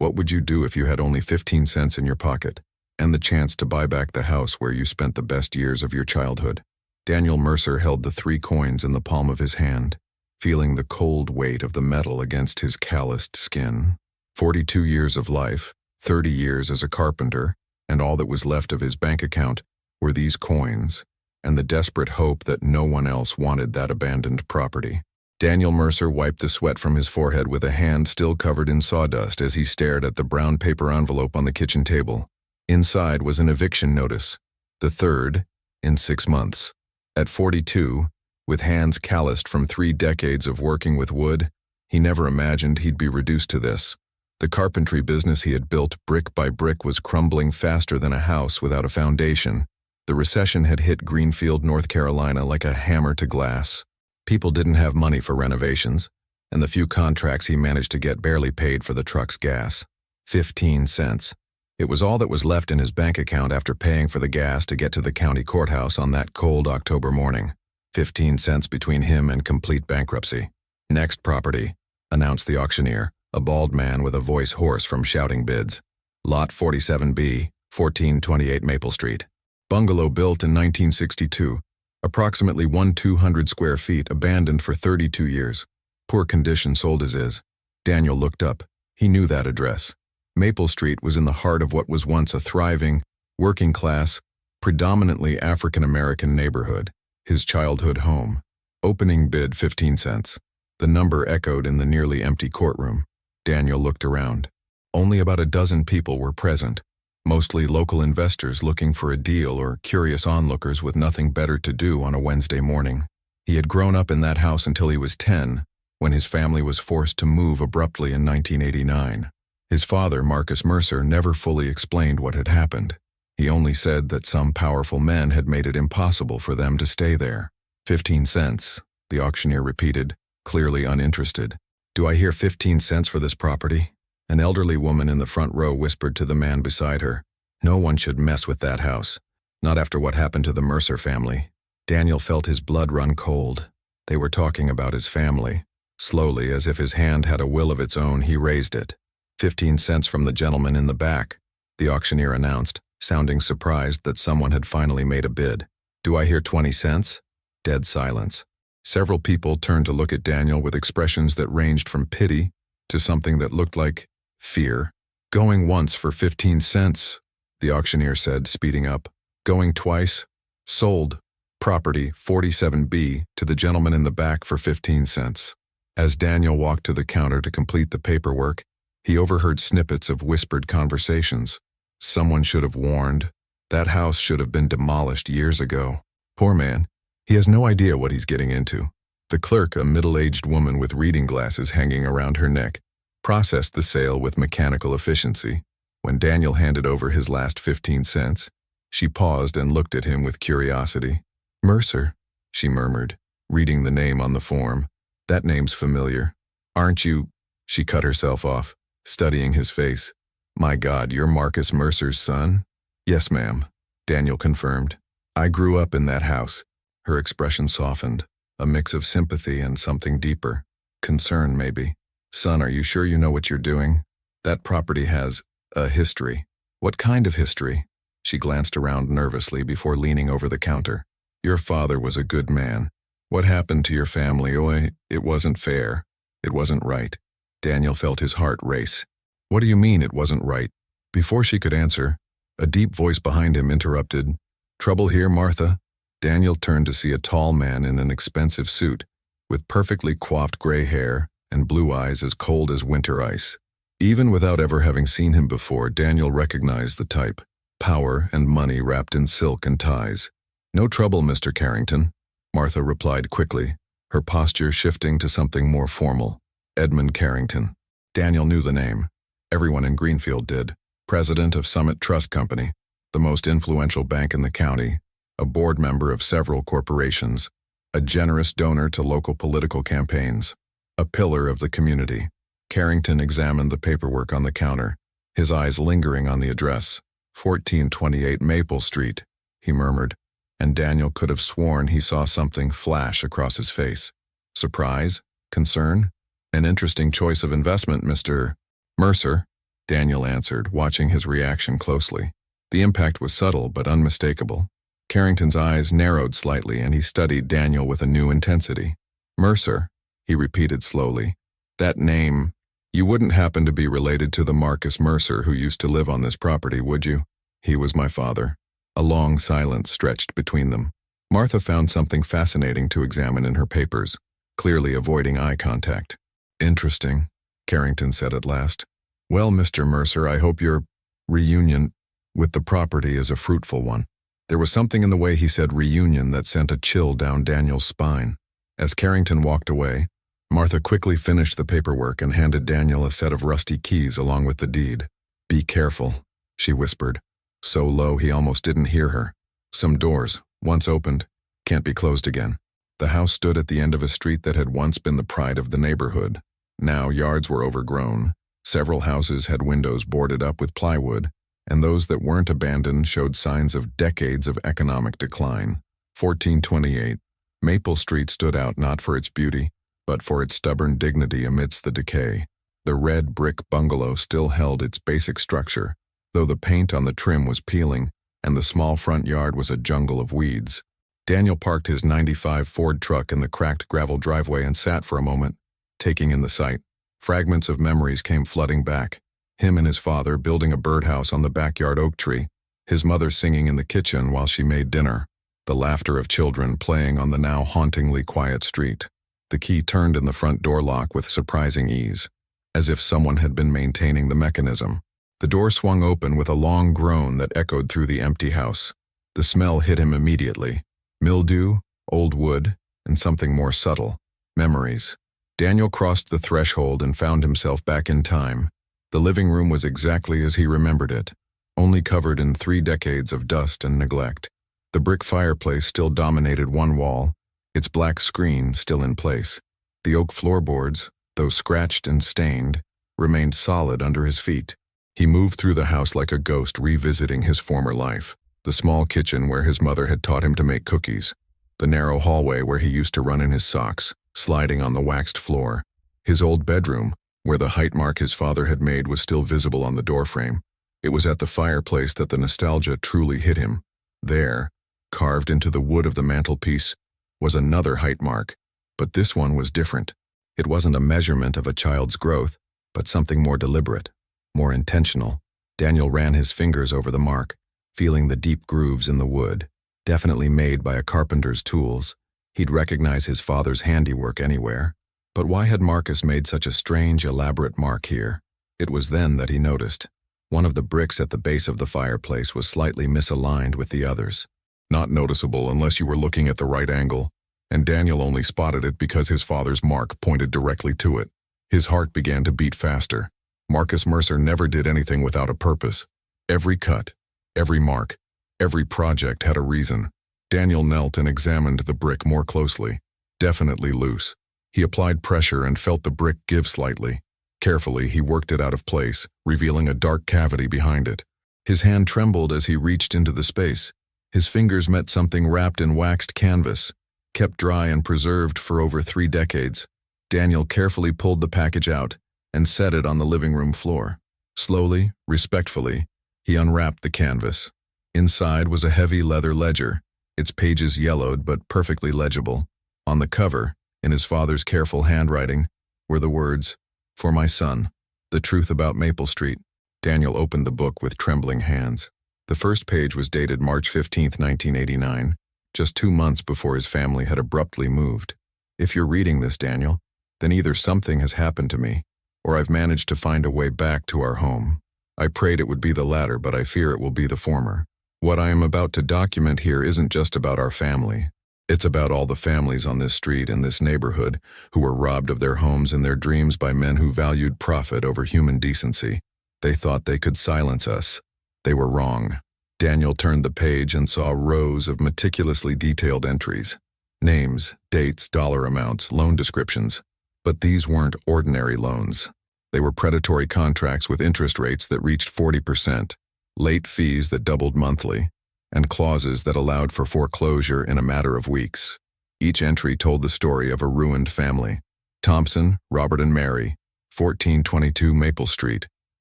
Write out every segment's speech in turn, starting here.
What would you do if you had only 15 cents in your pocket and the chance to buy back the house where you spent the best years of your childhood? Daniel Mercer held the 3 coins in the palm of his hand, feeling the cold weight of the metal against his calloused skin. 42 years of life, 30 years as a carpenter, and all that was left of his bank account were these coins, and the desperate hope that no one else wanted that abandoned property. Daniel Mercer wiped the sweat from his forehead with a hand still covered in sawdust as he stared at the brown paper envelope on the kitchen table. Inside was an eviction notice, the 3rd in 6 months. At 42, with hands calloused from 3 decades of working with wood, he never imagined he'd be reduced to this. The carpentry business he had built brick by brick was crumbling faster than a house without a foundation. The recession had hit Greenfield, North Carolina like a hammer to glass. People didn't have money for renovations, and the few contracts he managed to get barely paid for the truck's gas. 15 cents. It was all that was left in his bank account after paying for the gas to get to the county courthouse on that cold October morning. 15 cents between him and complete bankruptcy. Next property, announced the auctioneer, a bald man with a voice hoarse from shouting bids. Lot 47B, 1428 Maple Street. Bungalow built in 1962. Approximately 1,200 square feet, abandoned for 32 years. Poor condition, sold as is. Daniel looked up. He knew that address. Maple Street was in the heart of what was once a thriving, working-class, predominantly African-American neighborhood, his childhood home. Opening bid 15 cents. The number echoed in the nearly empty courtroom. Daniel looked around. Only about a dozen people were present, mostly local investors looking for a deal or curious onlookers with nothing better to do on a Wednesday morning. He had grown up in that house until he was 10, when his family was forced to move abruptly in 1989. His father, Marcus Mercer, never fully explained what had happened. He only said that some powerful men had made it impossible for them to stay there. 15 cents, the auctioneer repeated, clearly uninterested. Do I hear 15 cents for this property? An elderly woman in the front row whispered to the man beside her. No one should mess with that house. Not after what happened to the Mercer family. Daniel felt his blood run cold. They were talking about his family. Slowly, as if his hand had a will of its own, he raised it. 15 cents from the gentleman in the back, the auctioneer announced, sounding surprised that someone had finally made a bid. Do I hear 20 cents? Dead silence. Several people turned to look at Daniel with expressions that ranged from pity to something that looked like fear. Going once for 15 cents, the auctioneer said, speeding up. Going twice. Sold. Property 47B to the gentleman in the back for 15 cents. As Daniel walked to the counter to complete the paperwork, he overheard snippets of whispered conversations. Someone should have warned. That house should have been demolished years ago. Poor man. He has no idea what he's getting into. The clerk, a middle-aged woman with reading glasses hanging around her neck, processed the sale with mechanical efficiency. When Daniel handed over his last 15 cents, she paused and looked at him with curiosity. Mercer, she murmured, reading the name on the form. That name's familiar. Aren't you? She cut herself off, studying his face. My God, you're Marcus Mercer's son? Yes, ma'am, Daniel confirmed. I grew up in that house. Her expression softened, a mix of sympathy and something deeper. Concern, maybe. Son, are you sure you know what you're doing? That property has a history. What kind of history? She glanced around nervously before leaning over the counter. Your father was a good man. What happened to your family? Oh, it wasn't fair. It wasn't right. Daniel felt his heart race. What do you mean it wasn't right? Before she could answer, a deep voice behind him interrupted. Trouble here, Martha? Daniel turned to see a tall man in an expensive suit, with perfectly coiffed gray hair and blue eyes as cold as winter ice. Even without ever having seen him before, Daniel recognized the type. Power and money wrapped in silk and ties. No trouble, Mr. Carrington, Martha replied quickly, her posture shifting to something more formal. Edmund Carrington. Daniel knew the name. Everyone in Greenfield did. President of Summit Trust Company, the most influential bank in the county, a board member of several corporations, a generous donor to local political campaigns, a pillar of the community. Carrington examined the paperwork on the counter, his eyes lingering on the address. 1428 Maple Street, he murmured, and Daniel could have sworn he saw something flash across his face. Surprise? Concern? An interesting choice of investment, Mr. Mercer. Daniel answered, watching his reaction closely. The impact was subtle but unmistakable. Carrington's eyes narrowed slightly and he studied Daniel with a new intensity. Mercer, he repeated slowly. That name, you wouldn't happen to be related to the Marcus Mercer who used to live on this property, would you? He was my father. A long silence stretched between them. Martha found something fascinating to examine in her papers, clearly avoiding eye contact. Interesting, Carrington said at last. Well, Mr. Mercer, I hope your reunion with the property is a fruitful one. There was something in the way he said reunion that sent a chill down Daniel's spine. As Carrington walked away, Martha quickly finished the paperwork and handed Daniel a set of rusty keys along with the deed. Be careful, she whispered, so low he almost didn't hear her. Some doors, once opened, can't be closed again. The house stood at the end of a street that had once been the pride of the neighborhood. Now yards were overgrown. Several houses had windows boarded up with plywood, and those that weren't abandoned showed signs of decades of economic decline. 1428. Maple Street stood out not for its beauty, but for its stubborn dignity amidst the decay. The red brick bungalow still held its basic structure, though the paint on the trim was peeling, and the small front yard was a jungle of weeds. Daniel parked his '95 Ford truck in the cracked gravel driveway and sat for a moment, taking in the sight. Fragments of memories came flooding back. Him and his father building a birdhouse on the backyard oak tree, his mother singing in the kitchen while she made dinner, the laughter of children playing on the now hauntingly quiet street. The key turned in the front door lock with surprising ease, as if someone had been maintaining the mechanism. The door swung open with a long groan that echoed through the empty house. The smell hit him immediately. Mildew, old wood, and something more subtle. Memories. Daniel crossed the threshold and found himself back in time. The living room was exactly as he remembered it, only covered in 3 decades of dust and neglect. The brick fireplace still dominated one wall, its black screen still in place. The oak floorboards, though scratched and stained, remained solid under his feet. He moved through the house like a ghost revisiting his former life. The small kitchen where his mother had taught him to make cookies. The narrow hallway where he used to run in his socks, sliding on the waxed floor. His old bedroom, where the height mark his father had made was still visible on the doorframe. It was at the fireplace that the nostalgia truly hit him. There, carved into the wood of the mantelpiece, was another height mark, but this one was different. It wasn't a measurement of a child's growth, but something more deliberate, more intentional. Daniel ran his fingers over the mark, feeling the deep grooves in the wood, definitely made by a carpenter's tools. He'd recognize his father's handiwork anywhere. But why had Marcus made such a strange, elaborate mark here? It was then that he noticed. One of the bricks at the base of the fireplace was slightly misaligned with the others. Not noticeable unless you were looking at the right angle, and Daniel only spotted it because his father's mark pointed directly to it. His heart began to beat faster. Marcus Mercer never did anything without a purpose. Every cut, every mark, every project had a reason. Daniel knelt and examined the brick more closely. Definitely loose. He applied pressure and felt the brick give slightly. Carefully, he worked it out of place, revealing a dark cavity behind it. His hand trembled as he reached into the space. His fingers met something wrapped in waxed canvas, kept dry and preserved for over 3 decades. Daniel carefully pulled the package out and set it on the living room floor. Slowly, respectfully, he unwrapped the canvas. Inside was a heavy leather ledger, its pages yellowed but perfectly legible. On the cover, in his father's careful handwriting, were the words, "For my son, the truth about Maple Street." Daniel opened the book with trembling hands. The first page was dated March 15, 1989, just 2 months before his family had abruptly moved. If you're reading this, Daniel, then either something has happened to me, or I've managed to find a way back to our home. I prayed it would be the latter, but I fear it will be the former. What I am about to document here isn't just about our family. It's about all the families on this street and this neighborhood who were robbed of their homes and their dreams by men who valued profit over human decency. They thought they could silence us. They were wrong. Daniel turned the page and saw rows of meticulously detailed entries. Names, dates, dollar amounts, loan descriptions. But these weren't ordinary loans. They were predatory contracts with interest rates that reached 40%, late fees that doubled monthly, and clauses that allowed for foreclosure in a matter of weeks. Each entry told the story of a ruined family. Thompson, Robert and Mary, 1422 Maple Street,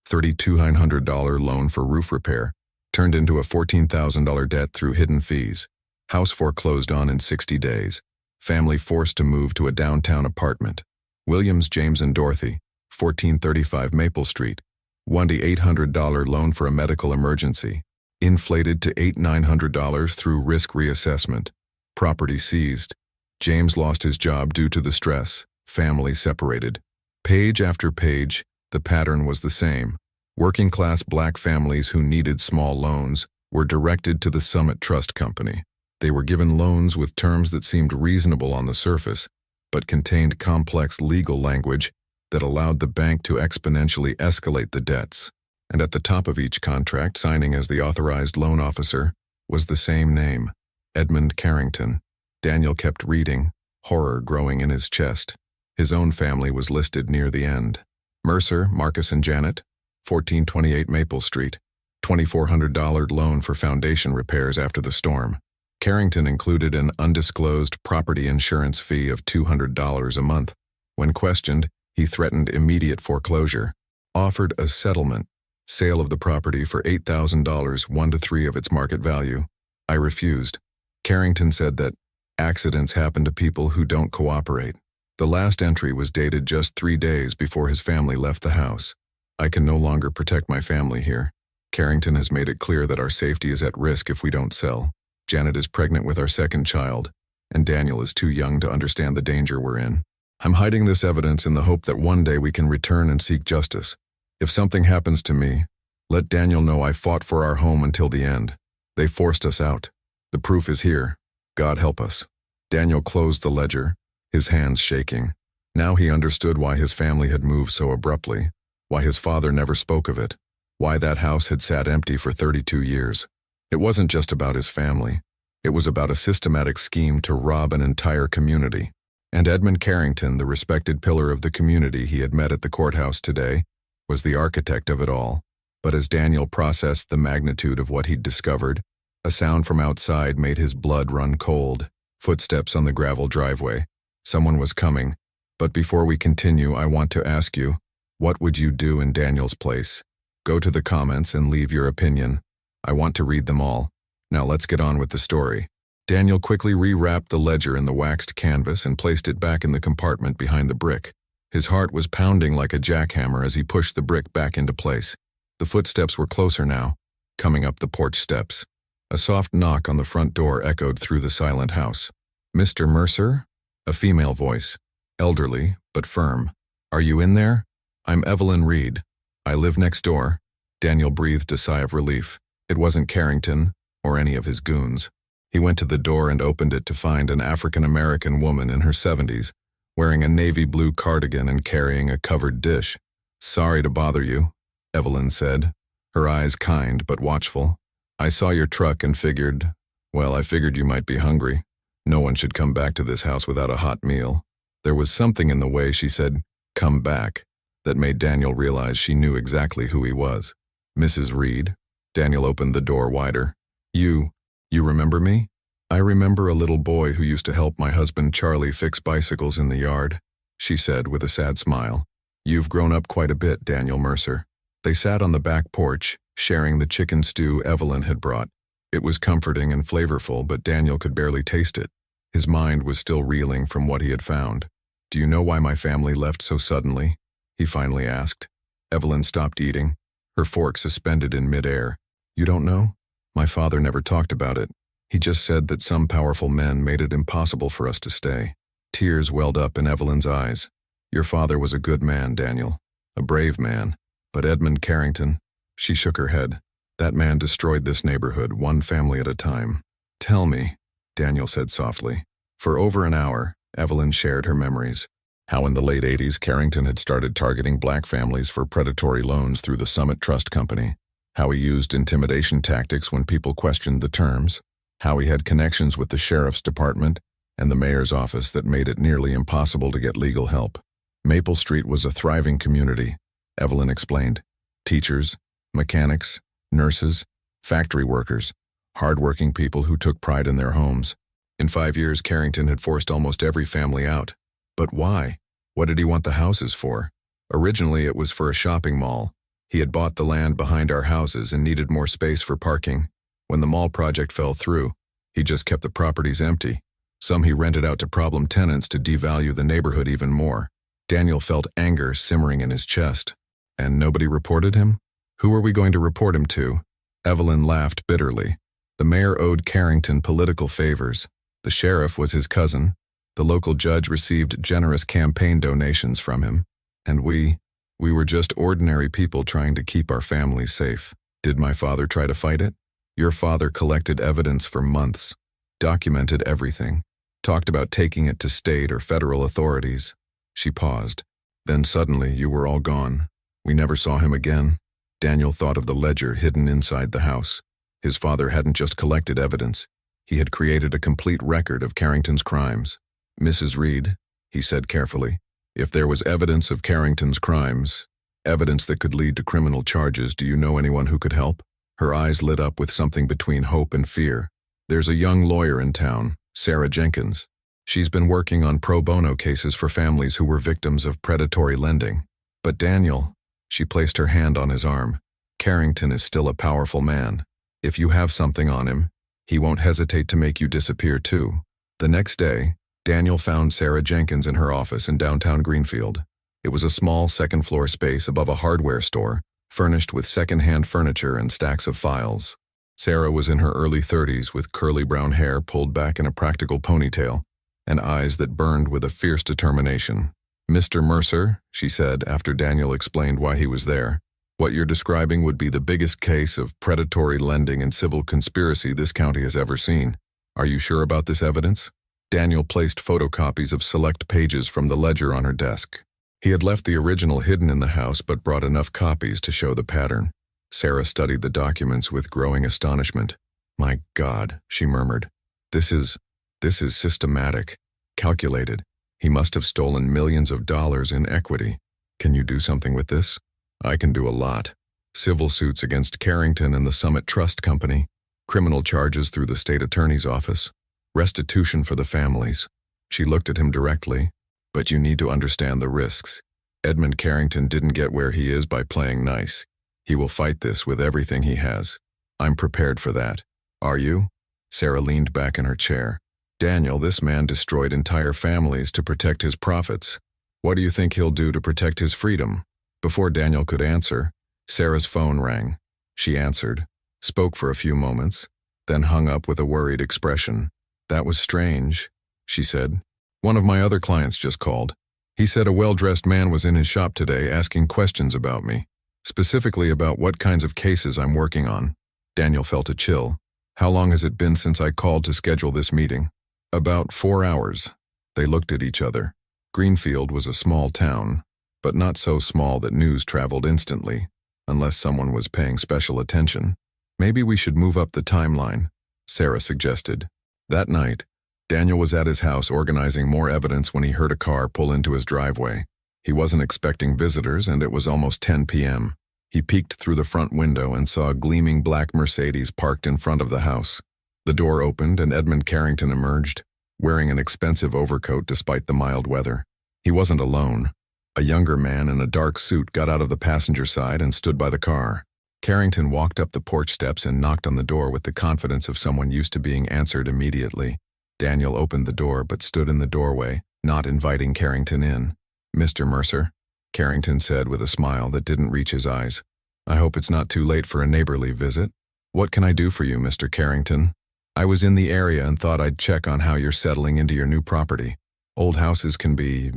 $3,200 loan for roof repair turned into a $14,000 debt through hidden fees. House foreclosed on in 60 days. Family forced to move to a downtown apartment. Williams, James, and Dorothy, 1435 Maple Street. $1,800 loan for a medical emergency. Inflated to $8,900 through risk reassessment. Property seized. James lost his job due to the stress. Family separated. Page after page, the pattern was the same. Working-class black families who needed small loans were directed to the Summit Trust Company. They were given loans with terms that seemed reasonable on the surface, but contained complex legal language that allowed the bank to exponentially escalate the debts. And at the top of each contract, signing as the authorized loan officer, was the same name, Edmund Carrington. Daniel kept reading, horror growing in his chest. His own family was listed near the end. Mercer, Marcus, and Janet, 1428 Maple Street, $2,400 loan for foundation repairs after the storm. Carrington included an undisclosed property insurance fee of $200 a month. When questioned, he threatened immediate foreclosure, offered a settlement, sale of the property for $8,000, 1 to 3 of its market value. I refused. Carrington said that accidents happen to people who don't cooperate. The last entry was dated just 3 days before his family left the house. I can no longer protect my family here. Carrington has made it clear that our safety is at risk if we don't sell. Janet is pregnant with our second child, and Daniel is too young to understand the danger we're in. I'm hiding this evidence in the hope that one day we can return and seek justice. If something happens to me, let Daniel know I fought for our home until the end. They forced us out. The proof is here. God help us. Daniel closed the ledger, his hands shaking. Now he understood why his family had moved so abruptly, why his father never spoke of it, why that house had sat empty for 32 years. It wasn't just about his family. It was about a systematic scheme to rob an entire community. And Edmund Carrington, the respected pillar of the community he had met at the courthouse today, was the architect of it all. But as Daniel processed the magnitude of what he'd discovered, a sound from outside made his blood run cold. Footsteps on the gravel driveway. Someone was coming. But before we continue, I want to ask you, what would you do in Daniel's place? Go to the comments and leave your opinion. I want to read them all. Now let's get on with the story. Daniel quickly rewrapped the ledger in the waxed canvas and placed it back in the compartment behind the brick. His heart was pounding like a jackhammer as he pushed the brick back into place. The footsteps were closer now, coming up the porch steps. A soft knock on the front door echoed through the silent house. "Mr. Mercer?" A female voice, elderly but firm. "Are you in there? I'm Evelyn Reed. I live next door." Daniel breathed a sigh of relief. It wasn't Carrington or any of his goons. He went to the door and opened it to find an African-American woman in her 70s, wearing a navy blue cardigan and carrying a covered dish. "Sorry to bother you," Evelyn said, her eyes kind but watchful. "I saw your truck and figured you might be hungry. No one should come back to this house without a hot meal." There was something in the way she said, "come back," that made Daniel realize she knew exactly who he was. "Mrs. Reed?" Daniel opened the door wider. You remember me?" "I remember a little boy who used to help my husband Charlie fix bicycles in the yard," she said with a sad smile. "You've grown up quite a bit, Daniel Mercer." They sat on the back porch, sharing the chicken stew Evelyn had brought. It was comforting and flavorful, but Daniel could barely taste it. His mind was still reeling from what he had found. "Do you know why my family left so suddenly?" he finally asked. Evelyn stopped eating, her fork suspended in midair. "You don't know? My father never talked about it. He just said that some powerful men made it impossible for us to stay." Tears welled up in Evelyn's eyes. "Your father was a good man, Daniel. A brave man. But Edmund Carrington," she shook her head. "That man destroyed this neighborhood, one family at a time." "Tell me," Daniel said softly. For over an hour, Evelyn shared her memories. How in the late 80s, Carrington had started targeting black families for predatory loans through the Summit Trust Company. How he used intimidation tactics when people questioned the terms. How he had connections with the sheriff's department and the mayor's office that made it nearly impossible to get legal help. Maple Street was a thriving community, Evelyn explained. Teachers, mechanics, nurses, factory workers, hard-working people who took pride in their homes. In 5 years, Carrington had forced almost every family out. But why? What did he want the houses for? Originally, it was for a shopping mall, He had bought the land behind our houses and needed more space for parking. When the mall project fell through, he just kept the properties empty. Some he rented out to problem tenants to devalue the neighborhood even more. Daniel felt anger simmering in his chest. And nobody reported him? Who are we going to report him to? Evelyn laughed bitterly. The mayor owed Carrington political favors. The sheriff was his cousin. The local judge received generous campaign donations from him. And we were just ordinary people trying to keep our families safe. Did my father try to fight it? Your father collected evidence for months, documented everything, talked about taking it to state or federal authorities. She paused. Then suddenly you were all gone. We never saw him again. Daniel thought of the ledger hidden inside the house. His father hadn't just collected evidence. He had created a complete record of Carrington's crimes. Mrs. Reed, he said carefully, if there was evidence of Carrington's crimes, evidence that could lead to criminal charges, do you know anyone who could help? Her eyes lit up with something between hope and fear. There's a young lawyer in town, Sarah Jenkins. She's been working on pro bono cases for families who were victims of predatory lending. But Daniel, she placed her hand on his arm, Carrington is still a powerful man. If you have something on him, he won't hesitate to make you disappear too. The next day, Daniel found Sarah Jenkins in her office in downtown Greenfield. It was a small second-floor space above a hardware store, furnished with second-hand furniture and stacks of files. Sarah was in her early 30s with curly brown hair pulled back in a practical ponytail and eyes that burned with a fierce determination. Mr. Mercer, she said after Daniel explained why he was there, what you're describing would be the biggest case of predatory lending and civil conspiracy this county has ever seen. Are you sure about this evidence? Daniel placed photocopies of select pages from the ledger on her desk. He had left the original hidden in the house but brought enough copies to show the pattern. Sarah studied the documents with growing astonishment. My God, she murmured. This is systematic, calculated. He must have stolen millions of dollars in equity. Can you do something with this? I can do a lot. Civil suits against Carrington and the Summit Trust Company, criminal charges through the state attorney's office, restitution for the families. She looked at him directly. But you need to understand the risks. Edmund Carrington didn't get where he is by playing nice. He will fight this with everything he has. I'm prepared for that. Are you? Sarah leaned back in her chair. Daniel, this man destroyed entire families to protect his profits. What do you think he'll do to protect his freedom? Before Daniel could answer, Sarah's phone rang. She answered, spoke for a few moments, then hung up with a worried expression. That was strange, she said. One of my other clients just called. He said a well-dressed man was in his shop today asking questions about me, specifically about what kinds of cases I'm working on. Daniel felt a chill. How long has it been since I called to schedule this meeting? About 4 hours. They looked at each other. Greenfield was a small town, but not so small that news traveled instantly, unless someone was paying special attention. Maybe we should move up the timeline, Sarah suggested. That night, Daniel was at his house organizing more evidence when he heard a car pull into his driveway. He wasn't expecting visitors, and it was almost 10 p.m. He peeked through the front window and saw a gleaming black Mercedes parked in front of the house. The door opened and Edmund Carrington emerged, wearing an expensive overcoat despite the mild weather. He wasn't alone. A younger man in a dark suit got out of the passenger side and stood by the car. Carrington walked up the porch steps and knocked on the door with the confidence of someone used to being answered immediately. Daniel opened the door but stood in the doorway, not inviting Carrington in. Mr. Mercer, Carrington said with a smile that didn't reach his eyes. I hope it's not too late for a neighborly visit. What can I do for you, Mr. Carrington? I was in the area and thought I'd check on how you're settling into your new property. Old houses can be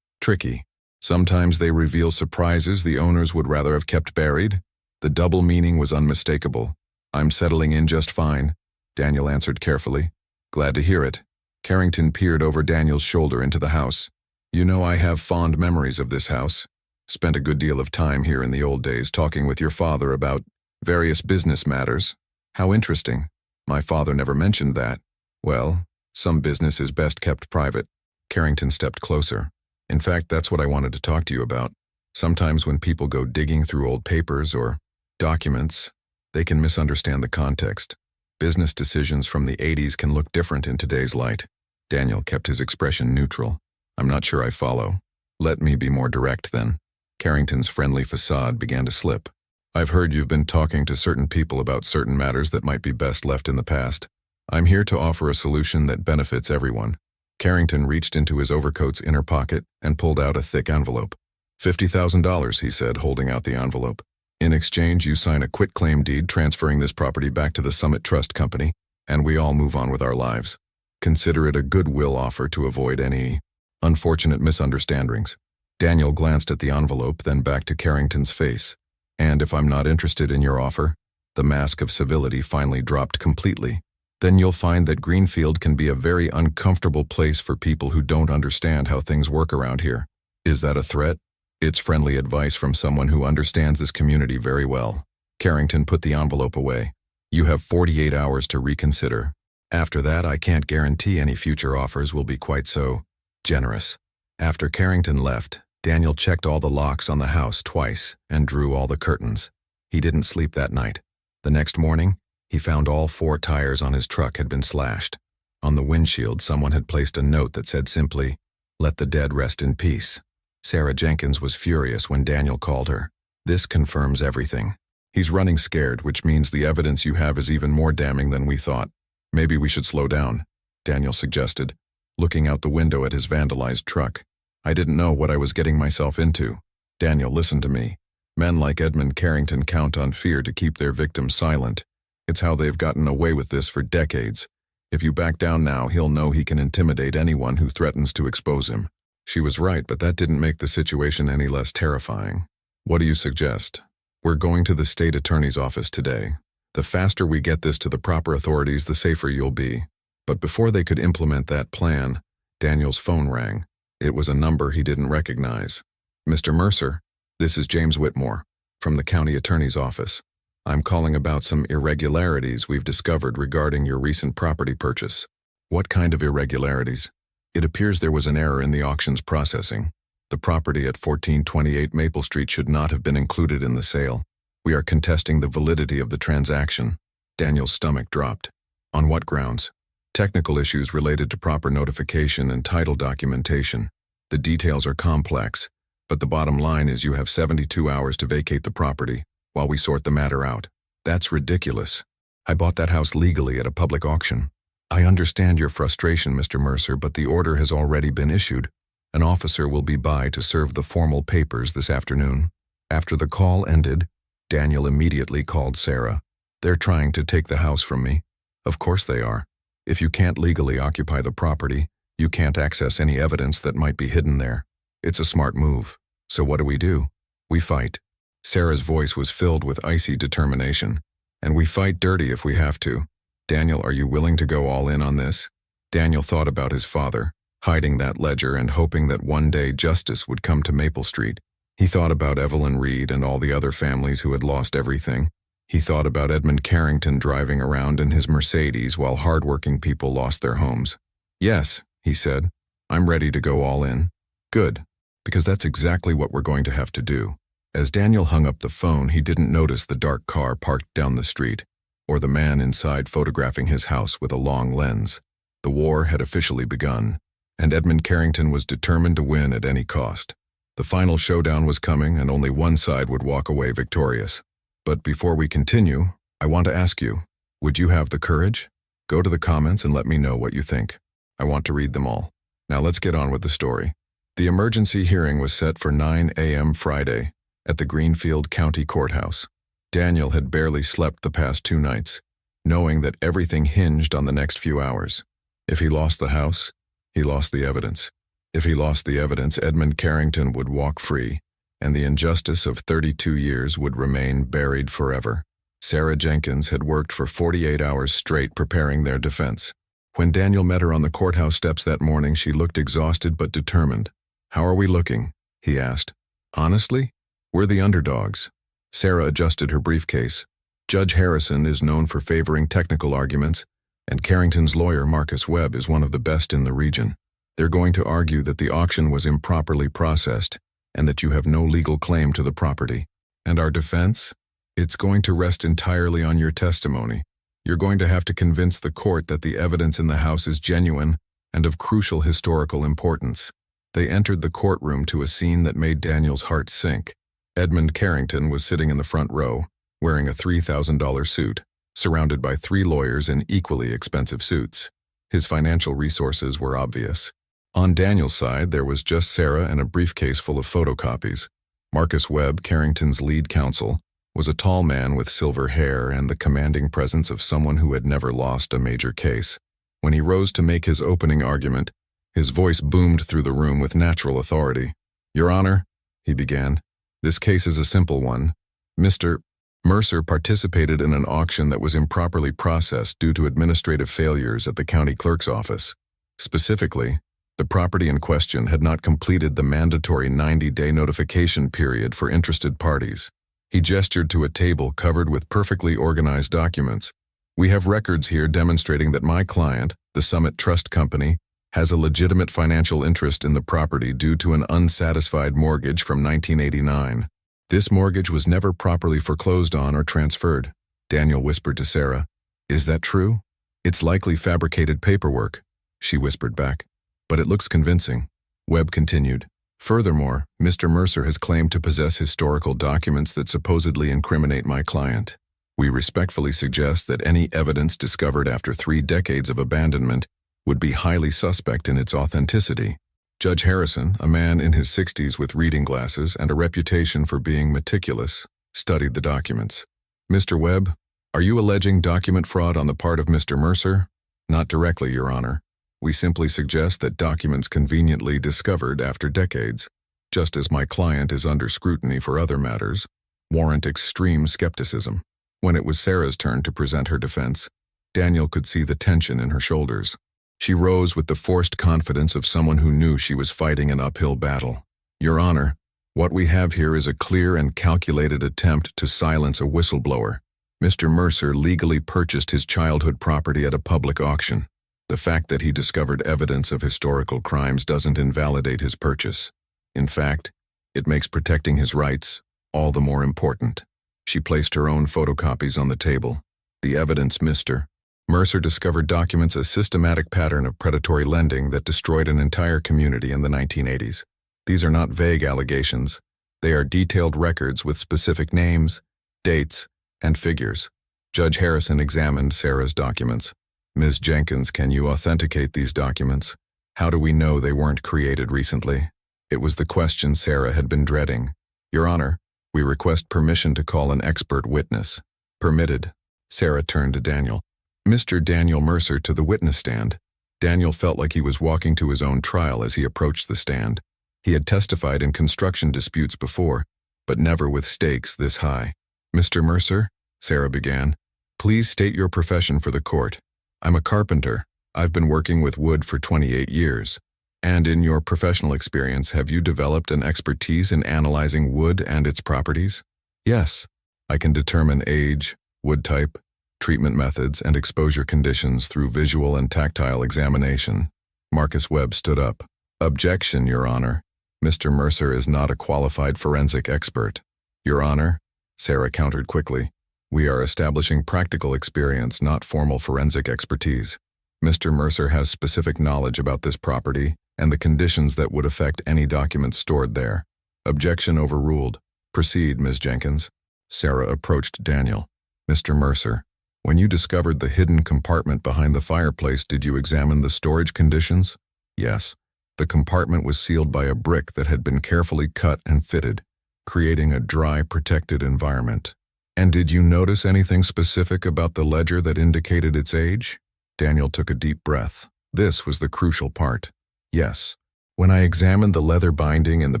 tricky. Sometimes they reveal surprises the owners would rather have kept buried. The double meaning was unmistakable. I'm settling in just fine, Daniel answered carefully. Glad to hear it. Carrington peered over Daniel's shoulder into the house. You know, I have fond memories of this house. Spent a good deal of time here in the old days talking with your father about various business matters. How interesting. My father never mentioned that. Well, some business is best kept private. Carrington stepped closer. In fact, that's what I wanted to talk to you about. Sometimes when people go digging through old papers or documents, they can misunderstand the context. Business decisions from the 80s can look different in today's light. Daniel kept his expression neutral. I'm not sure I follow. Let me be more direct then. Carrington's friendly facade began to slip. I've heard you've been talking to certain people about certain matters that might be best left in the past. I'm here to offer a solution that benefits everyone. Carrington reached into his overcoat's inner pocket and pulled out a thick envelope. $50,000, he said, holding out the envelope. In exchange, you sign a quitclaim deed transferring this property back to the Summit Trust Company, and we all move on with our lives. Consider it a goodwill offer to avoid any unfortunate misunderstandings. Daniel glanced at the envelope, then back to Carrington's face. And if I'm not interested in your offer, the mask of civility finally dropped completely. Then you'll find that Greenfield can be a very uncomfortable place for people who don't understand how things work around here. Is that a threat? It's friendly advice from someone who understands this community very well. Carrington put the envelope away. You have 48 hours to reconsider. After that, I can't guarantee any future offers will be quite so generous. After Carrington left, Daniel checked all the locks on the house twice and drew all the curtains. He didn't sleep that night. The next morning, he found all 4 tires on his truck had been slashed. On the windshield, someone had placed a note that said simply, "Let the dead rest in peace." Sarah Jenkins was furious when Daniel called her. This confirms everything. He's running scared, which means the evidence you have is even more damning than we thought. Maybe we should slow down, Daniel suggested, looking out the window at his vandalized truck. I didn't know what I was getting myself into. Daniel, listen to me. Men like Edmund Carrington count on fear to keep their victims silent. It's how they've gotten away with this for decades. If you back down now, he'll know he can intimidate anyone who threatens to expose him. She was right, but that didn't make the situation any less terrifying. What do you suggest? We're going to the state attorney's office today. The faster we get this to the proper authorities, the safer you'll be. But before they could implement that plan, Daniel's phone rang. It was a number he didn't recognize. Mr. Mercer, this is James Whitmore, from the county attorney's office. I'm calling about some irregularities we've discovered regarding your recent property purchase. What kind of irregularities? It appears there was an error in the auction's processing. The property at 1428 Maple Street should not have been included in the sale. We are contesting the validity of the transaction. Daniel's stomach dropped. On what grounds? Technical issues related to proper notification and title documentation. The details are complex, but the bottom line is you have 72 hours to vacate the property while we sort the matter out. That's ridiculous. I bought that house legally at a public auction. I understand your frustration, Mr. Mercer, but the order has already been issued. An officer will be by to serve the formal papers this afternoon. After the call ended, Daniel immediately called Sarah. They're trying to take the house from me. Of course they are. If you can't legally occupy the property, you can't access any evidence that might be hidden there. It's a smart move. So what do? We fight. Sarah's voice was filled with icy determination. And we fight dirty if we have to. Daniel, are you willing to go all in on this? Daniel thought about his father, hiding that ledger and hoping that one day justice would come to Maple Street. He thought about Evelyn Reed and all the other families who had lost everything. He thought about Edmund Carrington driving around in his Mercedes while hardworking people lost their homes. Yes, he said, I'm ready to go all in. Good, because that's exactly what we're going to have to do. As Daniel hung up the phone, he didn't notice the dark car parked down the street, or the man inside photographing his house with a long lens. The war had officially begun, and Edmund Carrington was determined to win at any cost. The final showdown was coming, and only one side would walk away victorious. But before we continue, I want to ask you, would you have the courage? Go to the comments and let me know what you think. I want to read them all. Now let's get on with the story. The emergency hearing was set for 9 a.m. Friday at the Greenfield County Courthouse. Daniel had barely slept the past 2 nights, knowing that everything hinged on the next few hours. If he lost the house, he lost the evidence. If he lost the evidence, Edmund Carrington would walk free, and the injustice of 32 years would remain buried forever. Sarah Jenkins had worked for 48 hours straight preparing their defense. When Daniel met her on the courthouse steps that morning, she looked exhausted but determined. How are we looking? He asked. Honestly, we're the underdogs. Sarah adjusted her briefcase. Judge Harrison is known for favoring technical arguments, and Carrington's lawyer, Marcus Webb, is one of the best in the region. They're going to argue that the auction was improperly processed and that you have no legal claim to the property. And our defense? It's going to rest entirely on your testimony. You're going to have to convince the court that the evidence in the house is genuine and of crucial historical importance. They entered the courtroom to a scene that made Daniel's heart sink. Edmund Carrington was sitting in the front row, wearing a $3,000 suit, surrounded by 3 lawyers in equally expensive suits. His financial resources were obvious. On Daniel's side, there was just Sarah and a briefcase full of photocopies. Marcus Webb, Carrington's lead counsel, was a tall man with silver hair and the commanding presence of someone who had never lost a major case. When he rose to make his opening argument, his voice boomed through the room with natural authority. "Your Honor," he began, "this case is a simple one. Mr. Mercer participated in an auction that was improperly processed due to administrative failures at the county clerk's office. Specifically, the property in question had not completed the mandatory 90-day notification period for interested parties." He gestured to a table covered with perfectly organized documents. "We have records here demonstrating that my client, the Summit Trust Company, has a legitimate financial interest in the property due to an unsatisfied mortgage from 1989. This mortgage was never properly foreclosed on or transferred." Daniel whispered to Sarah, "Is that true?" "It's likely fabricated paperwork," she whispered back, "but it looks convincing." Webb continued, "Furthermore, Mr. Mercer has claimed to possess historical documents that supposedly incriminate my client. We respectfully suggest that any evidence discovered after 3 decades of abandonment would be highly suspect in its authenticity." Judge Harrison, a man in his 60s with reading glasses and a reputation for being meticulous, studied the documents. "Mr. Webb, are you alleging document fraud on the part of Mr. Mercer?" "Not directly, Your Honor. We simply suggest that documents conveniently discovered after decades, just as my client is under scrutiny for other matters, warrant extreme skepticism." When it was Sarah's turn to present her defense, Daniel could see the tension in her shoulders. She rose with the forced confidence of someone who knew she was fighting an uphill battle. "Your Honor, what we have here is a clear and calculated attempt to silence a whistleblower. Mr. Mercer legally purchased his childhood property at a public auction. The fact that he discovered evidence of historical crimes doesn't invalidate his purchase. In fact, it makes protecting his rights all the more important." She placed her own photocopies on the table. "The evidence, Mr. Mercer discovered documents a systematic pattern of predatory lending that destroyed an entire community in the 1980s. These are not vague allegations. They are detailed records with specific names, dates, and figures." Judge Harrison examined Sarah's documents. "Ms. Jenkins, can you authenticate these documents? How do we know they weren't created recently?" It was the question Sarah had been dreading. "Your Honor, we request permission to call an expert witness." "Permitted." Sarah turned to Daniel. "Mr. Daniel Mercer to the witness stand." Daniel felt like he was walking to his own trial as he approached the stand. He had testified in construction disputes before, but never with stakes this high. "Mr. Mercer," Sarah began, "please state your profession for the court." "I'm a carpenter. I've been working with wood for 28 years. And in your professional experience, have you developed an expertise in analyzing wood and its properties?" "Yes. I can determine age, wood type, treatment methods, and exposure conditions through visual and tactile examination." Marcus Webb stood up. "Objection, Your Honor. Mr. Mercer is not a qualified forensic expert." "Your Honor," Sarah countered quickly, "we are establishing practical experience, not formal forensic expertise. Mr. Mercer has specific knowledge about this property and the conditions that would affect any documents stored there." "Objection overruled. Proceed, Ms. Jenkins." Sarah approached Daniel. "Mr. Mercer, when you discovered the hidden compartment behind the fireplace, did you examine the storage conditions?" "Yes. The compartment was sealed by a brick that had been carefully cut and fitted, creating a dry, protected environment." "And did you notice anything specific about the ledger that indicated its age?" Daniel took a deep breath. This was the crucial part. "Yes. When I examined the leather binding and the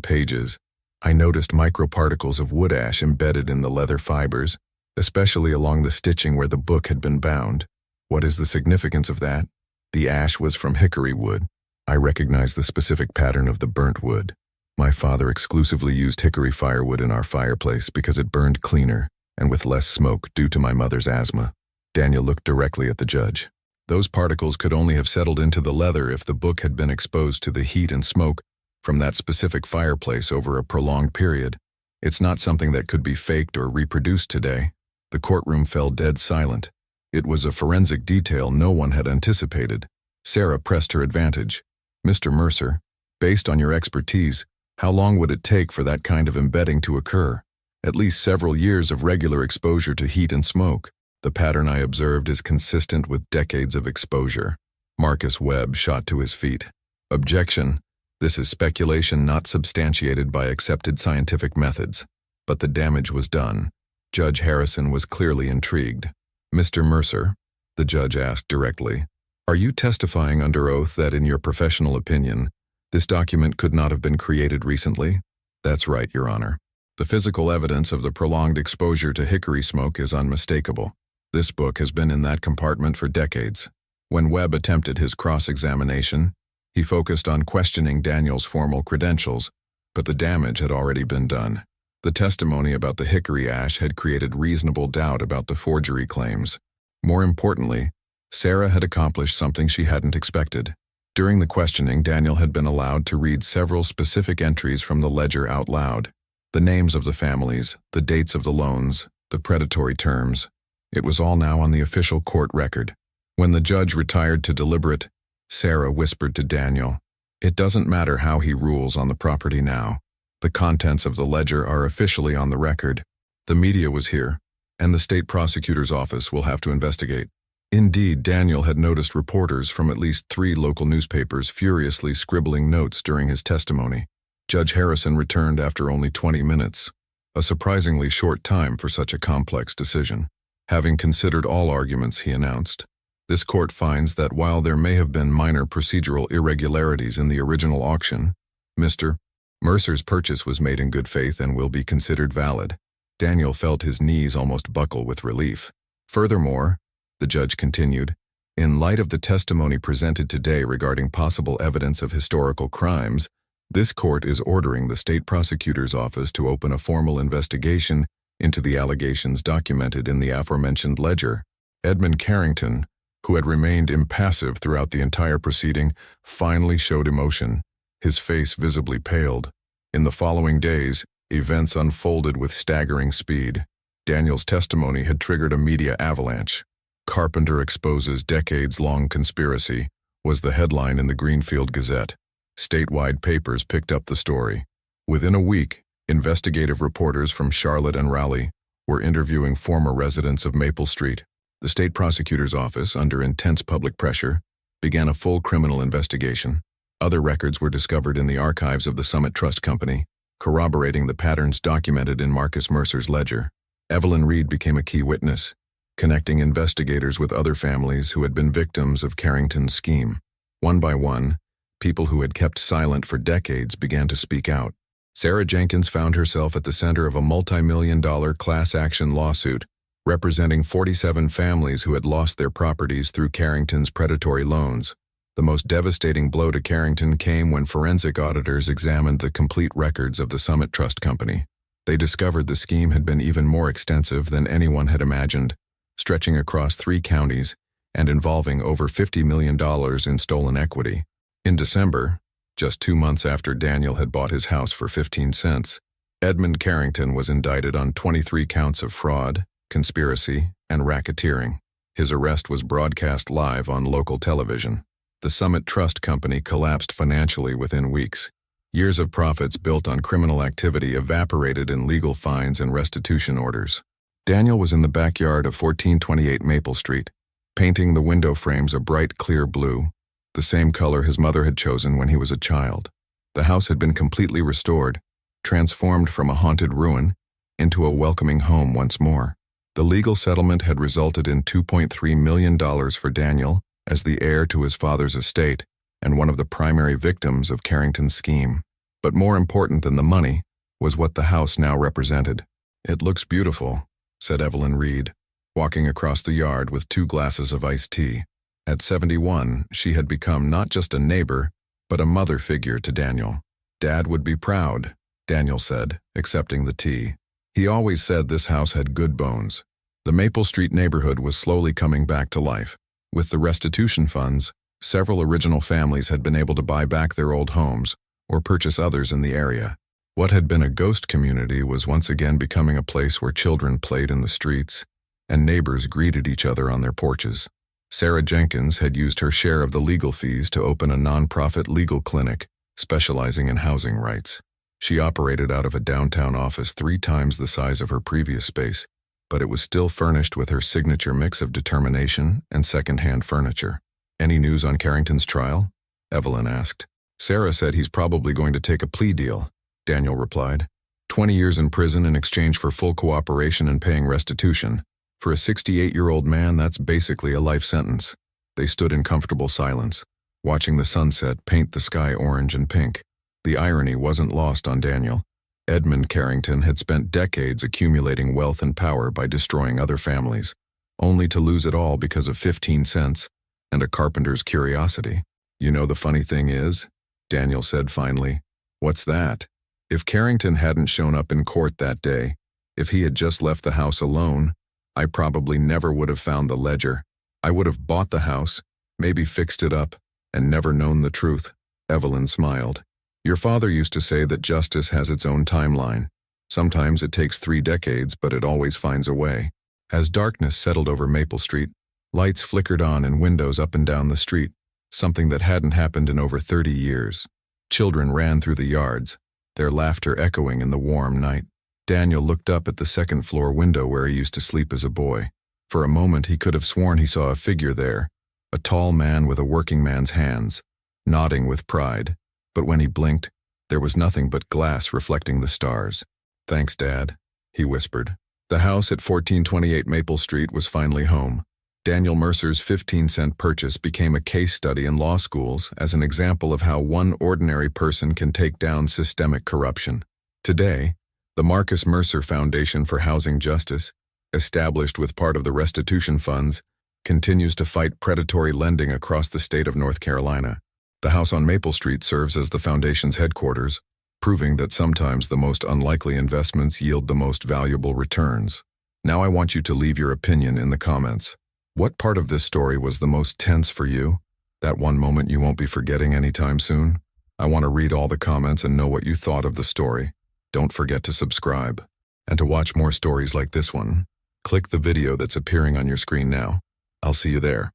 pages, I noticed microparticles of wood ash embedded in the leather fibers, especially along the stitching where the book had been bound." "What is the significance of that?" "The ash was from hickory wood. I recognized the specific pattern of the burnt wood. My father exclusively used hickory firewood in our fireplace because it burned cleaner and with less smoke due to my mother's asthma." Daniel looked directly at the judge. "Those particles could only have settled into the leather if the book had been exposed to the heat and smoke from that specific fireplace over a prolonged period. It's not something that could be faked or reproduced today." The courtroom fell dead silent. It was a forensic detail no one had anticipated. Sarah pressed her advantage. "Mr. Mercer, based on your expertise, how long would it take for that kind of embedding to occur?" At least several years of regular exposure to heat and smoke. The pattern I observed is consistent with decades of exposure. Marcus Webb shot to his feet. Objection. This is speculation not substantiated by accepted scientific methods. But the damage was done. Judge Harrison was clearly intrigued. Mr. Mercer, the judge asked directly, are you testifying under oath that in your professional opinion, this document could not have been created recently? That's right, Your Honor. The physical evidence of the prolonged exposure to hickory smoke is unmistakable. This book has been in that compartment for decades. When Webb attempted his cross-examination, he focused on questioning Daniel's formal credentials, but the damage had already been done. The testimony about the hickory ash had created reasonable doubt about the forgery claims. More importantly, Sarah had accomplished something she hadn't expected. During the questioning, Daniel had been allowed to read several specific entries from the ledger out loud. The names of the families, the dates of the loans, the predatory terms. It was all now on the official court record. When the judge retired to deliberate, Sarah whispered to Daniel, "It doesn't matter how he rules on the property now. The contents of the ledger are officially on the record. The media was here, and the state prosecutor's office will have to investigate." Indeed, Daniel had noticed reporters from at least 3 local newspapers furiously scribbling notes during his testimony. Judge Harrison returned after only 20 minutes, a surprisingly short time for such a complex decision. Having considered all arguments, he announced, "This court finds that while there may have been minor procedural irregularities in the original auction, Mr. Mercer's purchase was made in good faith and will be considered valid." Daniel felt his knees almost buckle with relief. Furthermore, the judge continued, "In light of the testimony presented today regarding possible evidence of historical crimes, this court is ordering the state prosecutor's office to open a formal investigation into the allegations documented in the aforementioned ledger." Edmund Carrington, who had remained impassive throughout the entire proceeding, finally showed emotion. His face visibly paled. In the following days, events unfolded with staggering speed. Daniel's testimony had triggered a media avalanche. "Carpenter exposes decades-long conspiracy" was the headline in the Greenfield Gazette. Statewide papers picked up the story. Within a week, investigative reporters from Charlotte and Raleigh were interviewing former residents of Maple Street. The state prosecutor's office, under intense public pressure, began a full criminal investigation. Other records were discovered in the archives of the Summit Trust Company, corroborating the patterns documented in Marcus Mercer's ledger. Evelyn Reed became a key witness, connecting investigators with other families who had been victims of Carrington's scheme. One by one, people who had kept silent for decades began to speak out. Sarah Jenkins found herself at the center of a multi-million-dollar class-action lawsuit, representing 47 families who had lost their properties through Carrington's predatory loans. The most devastating blow to Carrington came when forensic auditors examined the complete records of the Summit Trust Company. They discovered the scheme had been even more extensive than anyone had imagined, stretching across 3 counties and involving over $50 million in stolen equity. In December, just 2 months after Daniel had bought his house for 15 cents, Edmund Carrington was indicted on 23 counts of fraud, conspiracy, and racketeering. His arrest was broadcast live on local television. The Summit Trust Company collapsed financially within weeks. Years of profits built on criminal activity evaporated in legal fines and restitution orders. Daniel was in the backyard of 1428 Maple Street, painting the window frames a bright, clear blue, the same color his mother had chosen when he was a child. The house had been completely restored, transformed from a haunted ruin into a welcoming home once more. The legal settlement had resulted in $2.3 million for Daniel as the heir to his father's estate and one of the primary victims of Carrington's scheme. But more important than the money was what the house now represented. "It looks beautiful," said Evelyn Reed, walking across the yard with 2 glasses of iced tea. At 71, she had become not just a neighbor, but a mother figure to Daniel. "Dad would be proud," Daniel said, accepting the tea. He always said this house had good bones. The Maple Street neighborhood was slowly coming back to life. With the restitution funds, several original families had been able to buy back their old homes or purchase others in the area. What had been a ghost community was once again becoming a place where children played in the streets and neighbors greeted each other on their porches. Sarah Jenkins had used her share of the legal fees to open a nonprofit legal clinic specializing in housing rights. She operated out of a downtown office 3 times the size of her previous space, but it was still furnished with her signature mix of determination and second-hand furniture. "Any news on Carrington's trial?" Evelyn asked. "Sarah said he's probably going to take a plea deal," Daniel replied. 20 years in prison in exchange for full cooperation and paying restitution. For a 68-year-old man, that's basically a life sentence. They stood in comfortable silence, watching the sunset paint the sky orange and pink. The irony wasn't lost on Daniel. Edmund Carrington had spent decades accumulating wealth and power by destroying other families, only to lose it all because of 15 cents and a carpenter's curiosity. "You know, the funny thing is," Daniel said finally. "What's that? If Carrington hadn't shown up in court that day, if he had just left the house alone, I probably never would have found the ledger. I would have bought the house, maybe fixed it up, and never known the truth." Evelyn smiled. "Your father used to say that justice has its own timeline. Sometimes it takes 3 decades, but it always finds a way." As darkness settled over Maple Street, lights flickered on in windows up and down the street, something that hadn't happened in over 30 years. Children ran through the yards, their laughter echoing in the warm night. Daniel looked up at the second-floor window where he used to sleep as a boy. For a moment he could have sworn he saw a figure there, a tall man with a working man's hands, nodding with pride. But when he blinked, there was nothing but glass reflecting the stars. "Thanks, Dad," he whispered. The house at 1428 Maple Street was finally home. Daniel Mercer's 15-cent purchase became a case study in law schools as an example of how one ordinary person can take down systemic corruption. Today, the Marcus Mercer Foundation for Housing Justice, established with part of the restitution funds, continues to fight predatory lending across the state of North Carolina. The house on Maple Street serves as the foundation's headquarters, proving that sometimes the most unlikely investments yield the most valuable returns. Now I want you to leave your opinion in the comments. What part of this story was the most tense for you? That one moment you won't be forgetting anytime soon? I want to read all the comments and know what you thought of the story. Don't forget to subscribe. And to watch more stories like this one, click the video that's appearing on your screen now. I'll see you there.